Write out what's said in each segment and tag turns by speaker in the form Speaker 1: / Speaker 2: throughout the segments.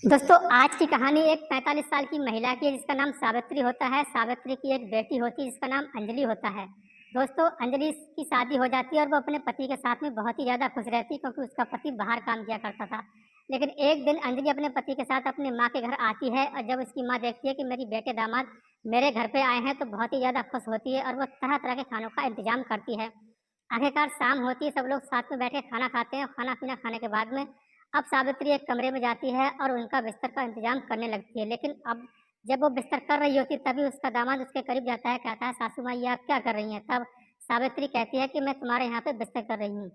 Speaker 1: दोस्तों आज की कहानी एक 45 साल की महिला की है जिसका नाम सावित्री होता है। सावित्री की एक बेटी होती है जिसका नाम अंजलि होता है। दोस्तों अंजलि की शादी हो जाती है और वो अपने पति के साथ में बहुत ही ज़्यादा खुश रहती है क्योंकि उसका पति बाहर काम किया करता था। लेकिन एक दिन अंजलि अपने पति के साथ अपनी माँ के घर आती है और जब उसकी माँ देखती है कि मेरी बेटे दामाद मेरे घर पे आए हैं तो बहुत ही ज़्यादा खुश होती है और वो तरह तरह के खानों का इंतजाम करती है। आखिरकार शाम होती है, सब लोग साथ में बैठ के खाना खाते हैं और खाना पीना खाने के बाद में अब सावित्री एक कमरे में जाती है और उनका बिस्तर का इंतजाम करने लगती है। लेकिन अब जब वो बिस्तर कर रही होती है तभी उसका दामाद उसके करीब जाता है, कहता है सासू माँ ये आप क्या कर रही हैं? तब सावित्री कहती है कि मैं तुम्हारे यहाँ पे बिस्तर कर रही हूँ।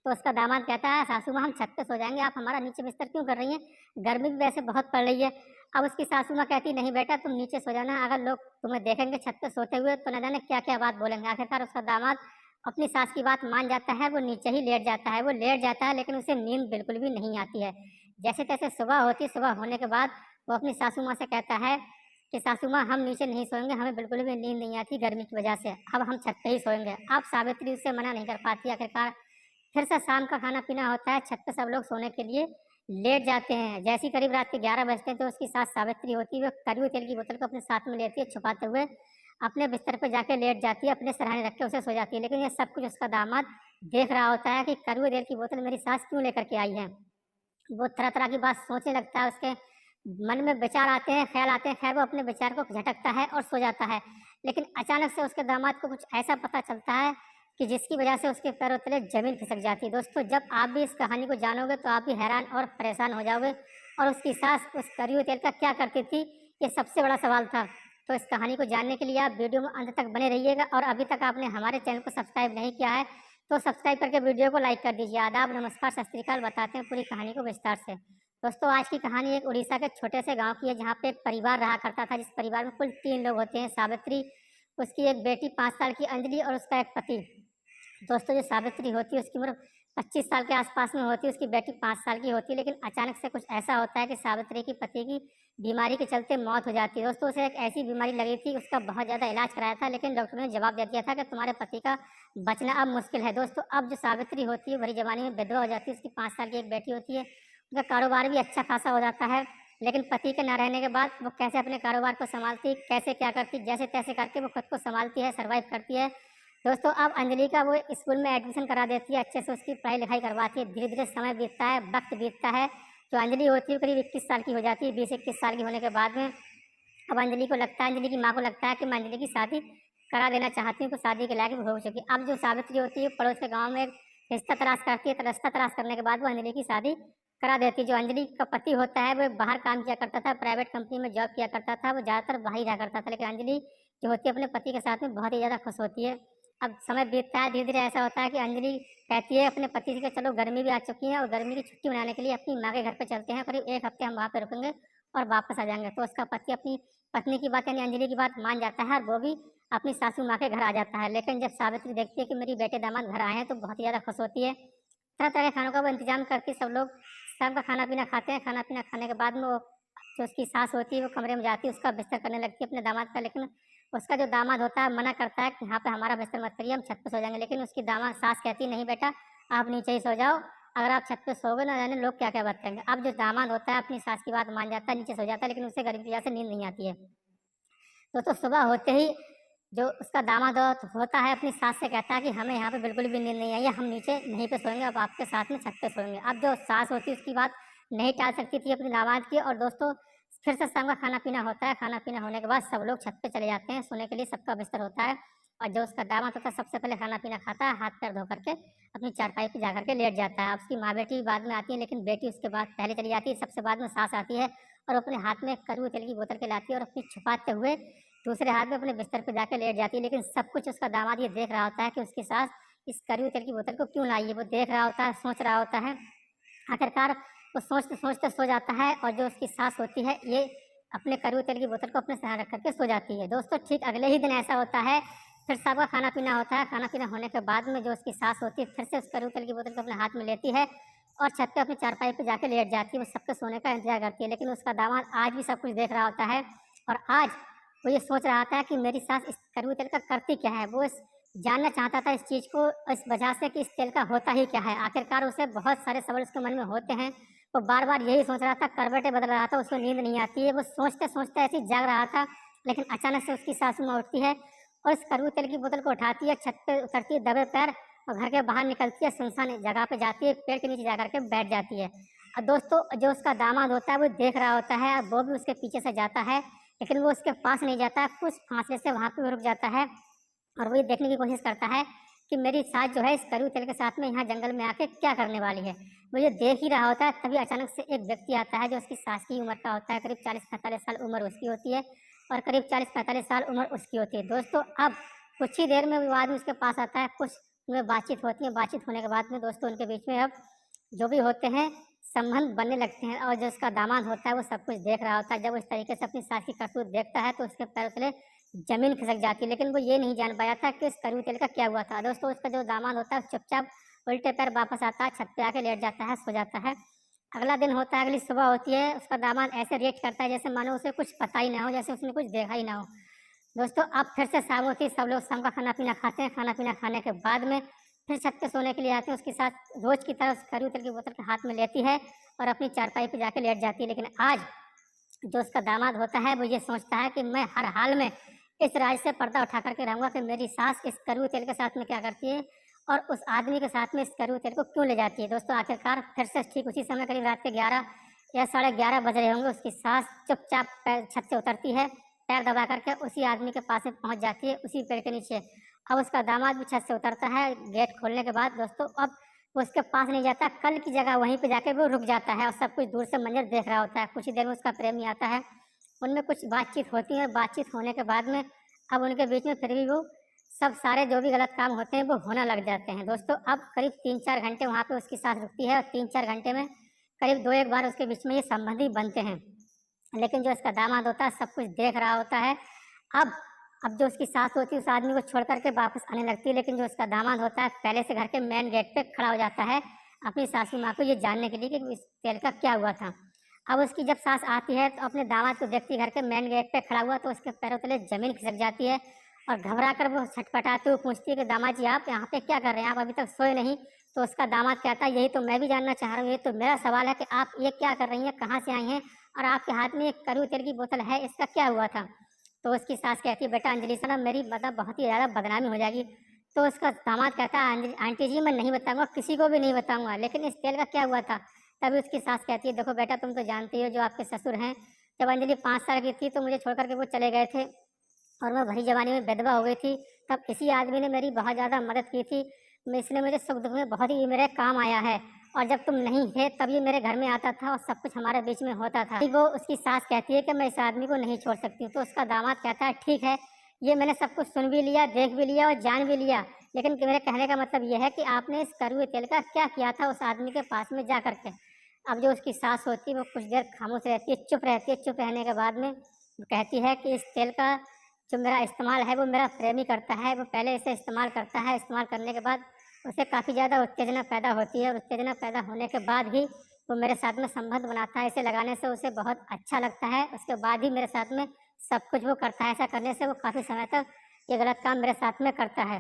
Speaker 1: तो उसका दामाद कहता है सासू माँ हम छत पे सो जाएंगे, आप हमारा नीचे बिस्तर क्यों कर रही हैं? गर्मी भी वैसे बहुत पड़ रही है। अब उसकी सासू माँ कहती नहीं बेटा तुम नीचे सो जाना, अगर लोग तुम्हें देखेंगे छत पे सोते हुए तो न जाने क्या क्या बात बोलेंगे। आखिरकार उसका दामाद अपनी सास की बात मान जाता है, वो नीचे ही लेट जाता है। वो लेट जाता है लेकिन उसे नींद बिल्कुल भी नहीं आती है। जैसे तैसे सुबह होती है, सुबह होने के बाद वो अपनी सासू माँ से कहता है कि सासू माँ हम नीचे नहीं सोएंगे, हमें बिल्कुल भी नींद नहीं आती गर्मी की वजह से, अब हम छत पे ही सोएंगे। अब सावित्री उससे मना नहीं कर पाती। आखिरकार फिर से शाम का खाना-पीना होता है, छत पे सब लोग सोने के लिए लेट जाते हैं। जैसे ही करीब रात के 11 बजते हैं तो उसकी सास सावित्री होती है, वो कड़वे तेल की बोतल को अपने साथ में लेती है छुपाते हुए, अपने बिस्तर पे जाके लेट जाती है, अपने सिरहाने रख के उसे सो जाती है। लेकिन ये सब कुछ उसका दामाद देख रहा होता है कि कड़वे तेल की बोतल मेरी सास क्यों लेकर के आई है। वो तरह-तरह की बात सोचने लगता है, उसके मन में विचार आते हैं, ख़्याल आते हैं, ख़ैर वो अपने विचार को झटकता है और सो जाता है। लेकिन अचानक से उसके दामाद को कुछ ऐसा पता चलता है कि जिसकी वजह से उसके पैरों तले ज़मीन खिसक जाती है। दोस्तों जब आप भी इस कहानी को जानोगे तो आप भी हैरान और परेशान हो जाओगे और उसकी सास उस कड़वे तेल का क्या करती थी, ये सबसे बड़ा सवाल था। तो इस कहानी को जानने के लिए आप वीडियो में अंत तक बने रहिएगा और अभी तक आपने हमारे चैनल को सब्सक्राइब नहीं किया है तो सब्सक्राइब करके वीडियो को लाइक कर दीजिए। आदाब, नमस्कार, सत श्री अकाल, बताते हैं पूरी कहानी को विस्तार से। दोस्तों आज की कहानी एक उड़ीसा के छोटे से गाँव की है जहाँ पे एक परिवार रहा करता था, जिस परिवार में कुल 3 लोग होते हैं, सावित्री, उसकी एक बेटी 5 साल की अंजलि और उसका एक पति। दोस्तों जो सावित्री होती है उसकी उम्र 25 साल के आसपास में होती है, उसकी बेटी 5 साल की होती है। लेकिन अचानक से कुछ ऐसा होता है कि सावित्री की पति की बीमारी के चलते मौत हो जाती है। दोस्तों उसे एक ऐसी बीमारी लगी थी, उसका बहुत ज़्यादा इलाज कराया था लेकिन डॉक्टरों ने जवाब दे दिया था कि तुम्हारे पति का बचना अब मुश्किल है। दोस्तों अब जो सावित्री होती है भरी जवानी में विधवा हो जाती है, उसकी 5 साल की एक बेटी होती है, उनका कारोबार भी अच्छा खासा हो जाता है। लेकिन पति के ना रहने के बाद वो कैसे अपने कारोबार को संभालती, कैसे क्या करती, जैसे तैसे करके वो खुद को संभालती है, सर्वाइव करती है। दोस्तों अब अंजलि का वो स्कूल में एडमिशन करा देती है, अच्छे से उसकी पढ़ाई लिखाई करवाती है। धीरे धीरे समय बीतता है, वक्त बीतता है। जो अंजलि होती है करीब 21 साल की हो जाती है। 20-21 साल की होने के बाद में अब अंजलि को लगता है, अंजलि की माँ को लगता है कि मैं अंजलि की शादी करा देना चाहती हूँ, तो शादी के लायक हो चुकी है। अब जो सावित्री होती है पड़ोस के गाँव में एक रिश्ता तलाश करती है, तो रिश्ता तलाश करने के बाद वो अंजलि की शादी करा देती है। जो अंजलि का पति होता है वो बाहर काम किया करता था, प्राइवेट कंपनी में जॉब किया करता था, वो ज़्यादातर बाहर ही रहा करता था। लेकिन अंजलि जो होती है अपने पति के साथ में बहुत ही ज़्यादा खुश होती है। अब समय बीतता है, धीरे धीरे ऐसा होता है कि अंजलि कहती है अपने पति से कि चलो गर्मी भी आ चुकी है और गर्मी की छुट्टी मनाने के लिए अपनी माँ के घर पे चलते हैं, करीब 1 हफ्ते हम वहाँ पे रुकेंगे और वापस आ जाएंगे। तो उसका पति अपनी पत्नी की बात यानी अंजलि की बात मान जाता है और वो भी अपनी सासू माँ के घर आ जाता है। लेकिन जब सावित्री देखती है कि मेरी बेटे दामाद घर आए हैं तो बहुत ही ज़्यादा खुश होती है। तरह तरह के खानों का वो इंतजाम करके सब लोग शाम का खाना पीना खाते हैं। खाना पीना खाने के बाद में वो जो उसकी सास होती है वो कमरे में जाती है, उसका बिस्तर करने लगती है अपने दामाद का। लेकिन उसका जो दामाद होता है मना करता है कि यहाँ पे हमारा बिस्तर मत करिए, हम छत पे सो जाएंगे। लेकिन उसकी दामाद सास कहती है नहीं बेटा आप नीचे ही सो जाओ, अगर आप छत पे सोओगे ना जाने लोग क्या क्या बात करेंगे। अब जो दामाद होता है अपनी सास की बात मान जाता है, नीचे सो जाता है, लेकिन उसे गर्मी की वजह से नींद नहीं आती है। तो सुबह होते ही जो उसका दामाद होता है अपनी सास से कहता है कि हमें यहाँ पे बिल्कुल भी नींद नहीं आई है, हम नीचे नहीं पे सोएंगे, अब आपके साथ में छत पे सोएंगे। अब जो सास होती है उसकी बात नहीं टाल सकती थी अपने दामाद की। और दोस्तों फिर से शाम का खाना पीना होता है। खाना पीना होने के बाद सब लोग छत पे चले जाते हैं सोने के लिए, सबका बिस्तर होता है। और जो उसका दामाद होता है सबसे पहले खाना पीना खाता है, हाथ पैर धो करके अपनी चारपाई पे जा करके लेट जाता है। अब उसकी माँ बेटी बाद में आती है, लेकिन बेटी उसके बाद पहले चली जाती है, सबसे बाद में सास आती है और अपने हाथ में कड़वे तेल की बोतल के लाती है और अपनी छुपाते हुए दूसरे हाथ में अपने बिस्तर पे जाके लेट जाती है। लेकिन सब कुछ उसका दामाद ये देख रहा होता है कि उसकी सास इस कड़वे तेल की बोतल को क्यों लाई है। वो देख रहा होता है, सोच रहा होता है। आखिरकार वो सोचते सोचते सो जाता है और जो उसकी सास होती है ये अपने कड़वे तेल की बोतल को अपने सहारा रख करके सो जाती है। दोस्तों ठीक अगले ही दिन ऐसा होता है, फिर सबका खाना पीना होता है। खाना पीना होने के बाद में जो उसकी सास होती है फिर से उस कड़वे तेल की बोतल को अपने हाथ में लेती है और छत पे अपनी चारपाई पे जाके लेट जाती है। वो सबके सोने का इंतजार करती है। लेकिन उसका दामाद आज भी सब कुछ देख रहा होता है और आज वो ये सोच रहा था कि मेरी सास इस कड़वे तेल का करती क्या है। वो इस जानना चाहता था इस चीज़ को, इस वजह से कि इस तेल का होता ही क्या है। आखिरकार उसे बहुत सारे सवाल उसके मन में होते हैं। वो बार-बार यही सोच रहा था, करवटें बदल रहा था, उसको नींद नहीं आती है। वो सोचते-सोचते ऐसे ही जाग रहा था, लेकिन अचानक से उसकी सासू माँ उठती है और उस कड़वे तेल की बोतल को उठाती है, छत पे उतरती है दबे पैर और घर के बाहर निकलती है, सुनसान जगह पे जाती है, पेड़ के नीचे जा कर के बैठ जाती है। और दोस्तों, जो उसका दामाद होता है वो देख रहा होता है, वो भी उसके पीछे से जाता है, लेकिन वो उसके पास नहीं जाता, कुछ फासले से वहाँ पे वो रुक जाता है और वो ये देखने की कोशिश करता है कि मेरी सास जो है इस कड़वे तेल के साथ में यहाँ जंगल में आके क्या करने वाली है। वो ये देख ही रहा होता है, तभी अचानक से एक व्यक्ति आता है जो उसकी सास की उम्र का होता है, करीब 40-45 साल उम्र उसकी होती है और करीब 40-45 साल उम्र उसकी होती है। दोस्तों, अब कुछ ही देर में वो आदमी उसके पास आता है, कुछ उनमें बातचीत होती है, बातचीत होने के बाद में दोस्तों उनके बीच में अब जो भी होते हैं, संबंध बनने लगते हैं और जो उसका दामाद होता है वो सब कुछ देख रहा होता है। जब वो इस तरीके से अपनी सास की करतूत देखता है तो उसके पैरों तले ज़मीन खिसक जाती है, लेकिन वो ये नहीं जान पाया था कि उस कड़वे तेल का क्या हुआ था। दोस्तों, उसका जो दामाद होता है चुपचाप उल्टे पैर वापस आता है, छत पे आके लेट जाता है, सो जाता है। अगला दिन होता है, अगली सुबह होती है, उसका दामाद ऐसे रिएक्ट करता है जैसे मानो उसे कुछ पता ही ना हो, जैसे उसने कुछ देखा ही ना हो। दोस्तों, अब फिर से शाम होती है, सब लोग शाम का खाना-पीना खाते हैं, खाना-पीना खाने के बाद में फिर छत पे सोने के लिए आते हैं, उसके साथ रोज़ की तरह उस कड़वे तेल की बोतल के हाथ में लेती है और अपनी चारपाई पे जाके लेट जाती है। लेकिन आज जो उसका दामाद होता है वो ये सोचता है कि मैं हर हाल में इस राज से पर्दा उठा करके रहूँगा कि मेरी सास इस कड़वे तेल के साथ में क्या करती है और उस आदमी के साथ में इस कड़वे तेल को क्यों ले जाती है। दोस्तों, आखिरकार फिर से ठीक उसी समय करीब रात के 11 या साढ़े 11 बज रहे होंगे, उसकी सास चुपचाप छत से उतरती है, पैर दबा करके उसी आदमी के पास में पहुँच जाती है, उसी पेड़ के नीचे। अब उसका दामाद भी छत से उतरता है, गेट खोलने के बाद दोस्तों अब वो उसके पास नहीं जाता, कल की जगह वहीं पे जाके वो रुक जाता है और सब कुछ दूर से मंजर देख रहा होता है। कुछ ही देर में उसका प्रेमी आता है, उनमें कुछ बातचीत होती है, बातचीत होने के बाद में अब उनके बीच में फिर भी वो सब सारे जो भी गलत काम होते हैं वो होने लग जाते हैं। दोस्तों, अब करीब 3-4 घंटे वहाँ पे उसकी सास रुकती है और 3-4 घंटे में करीब 2-1 बार उसके बीच में ये संबंध ही बनते हैं। लेकिन जो इसका दामाद होता है सब कुछ देख रहा होता है। अब अब जो उसकी सास होती है उस आदमी को छोड़ कर के वापस आने लगती है, लेकिन जो उसका दामाद होता है पहले से घर के मेन गेट पे खड़ा हो जाता है अपनी सासू माँ को ये जानने के लिए कि इस तेल का क्या हुआ था। अब उसकी जब सास आती है तो अपने दामाद को देखती है घर के मेन गेट पे खड़ा हुआ, तो उसके पैरों तले ज़मीन खिसक जाती है और घबरा कर वो छटपटाते हुए पूछती है कि दामाद जी, आप यहाँ पे क्या कर रहे हैं? आप अभी तक सोए नहीं? तो उसका दामाद कहता है, यही तो मैं भी जानना चाह रहा हूँ, ये तो मेरा सवाल है कि आप ये क्या कर रही हैं? कहाँ से आई हैं? और आपके हाथ में एक कड़वे तेल की बोतल है, इसका क्या हुआ था? तो उसकी सास कहती है, बेटा अंजलि से ना मेरी मतलब बहुत ही ज़्यादा बदनामी हो जाएगी। तो उसका दामाद कहता है, आंटी जी मैं नहीं बताऊँगा, किसी को भी नहीं बताऊँगा, लेकिन इस तेल का क्या हुआ था? तभी उसकी सास कहती है, देखो बेटा तुम तो जानती हो जो आपके ससुर हैं, जब अंजलि 5 साल की थी तो मुझे छोड़ कर के वो चले गए थे और मैं भरी जवानी में विधवा हो गई थी। तब इसी आदमी ने मेरी बहुत ज़्यादा मदद की थी। इसने मुझे सुख-दुःख में बहुत ही मेरे काम आया है और जब तुम नहीं थे तब ये मेरे घर में आता था और सब कुछ हमारे बीच में होता था। वो उसकी सास कहती है कि मैं इस आदमी को नहीं छोड़ सकती हूँ। तो उसका दामाद कहता है, ठीक है, ये मैंने सब कुछ सुन भी लिया, देख भी लिया और जान भी लिया। लेकिन मेरे कहने का मतलब ये है कि आपने इस कड़वे तेल का क्या किया था उस आदमी के पास में जा कर के? अब जो उसकी सास होती है वो कुछ देर खामोश रहती है, चुप रहती है। चुप रहने के बाद में वो कहती है कि इस तेल का जो मेरा इस्तेमाल है वो मेरा प्रेमी करता है, वो पहले इसे इस्तेमाल करता है, इस्तेमाल करने के बाद उसे काफ़ी ज़्यादा उत्तेजना पैदा होती है और उत्तेजना पैदा होने के बाद ही वो मेरे साथ में संबंध बनाता है। इसे लगाने से उसे बहुत अच्छा लगता है, उसके बाद ही मेरे साथ में सब कुछ वो करता है। ऐसा करने से वो काफ़ी समय तक ये गलत काम मेरे साथ में करता है।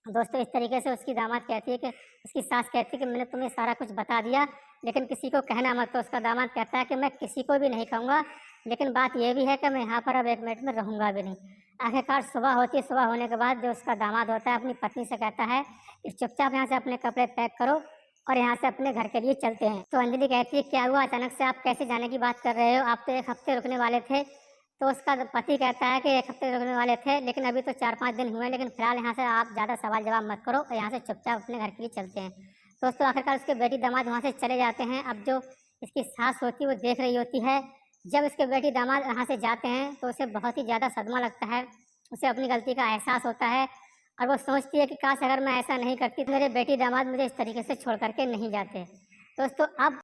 Speaker 1: दोस्तों, इस तरीके से उसकी दामाद कहती है कि उसकी सास कहती है कि मैंने तुम्हें सारा कुछ बता दिया, लेकिन किसी को कहना मत। तो उसका दामाद कहता है कि मैं किसी को भी नहीं कहूँगा, लेकिन बात ये भी है कि मैं यहाँ पर अब 1 मिनट में रहूँगा भी नहीं। आखिरकार सुबह होती है, सुबह होने के बाद जो उसका दामाद होता है अपनी पत्नी से कहता है कि चुपचाप यहाँ से अपने कपड़े पैक करो और यहाँ से अपने घर के लिए चलते हैं। तो अंजलि कहती है, क्या हुआ अचानक से आप कैसे जाने की बात कर रहे हो? आप तो 1 हफ्ते रुकने वाले थे। तो उसका पति कहता है कि 1 हफ्ते रुकने वाले थे, लेकिन अभी तो 4-5 दिन हुए, लेकिन फिलहाल यहाँ से आप ज़्यादा सवाल जवाब मत करो और यहाँ से चुपचाप अपने घर के लिए चलते हैं। दोस्तों, आखिरकार उसके बेटी दामाद वहाँ से चले जाते हैं। अब जो इसकी सास होती है वो देख रही होती है। जब इसके बेटी दामाद यहाँ से जाते हैं तो उसे बहुत ही ज़्यादा सदमा लगता है, उसे अपनी गलती का एहसास होता है और वो सोचती है कि काश अगर मैं ऐसा नहीं करती तो मेरे बेटी दामाद मुझे इस तरीके से छोड़ कर के नहीं जाते। दोस्तों, अब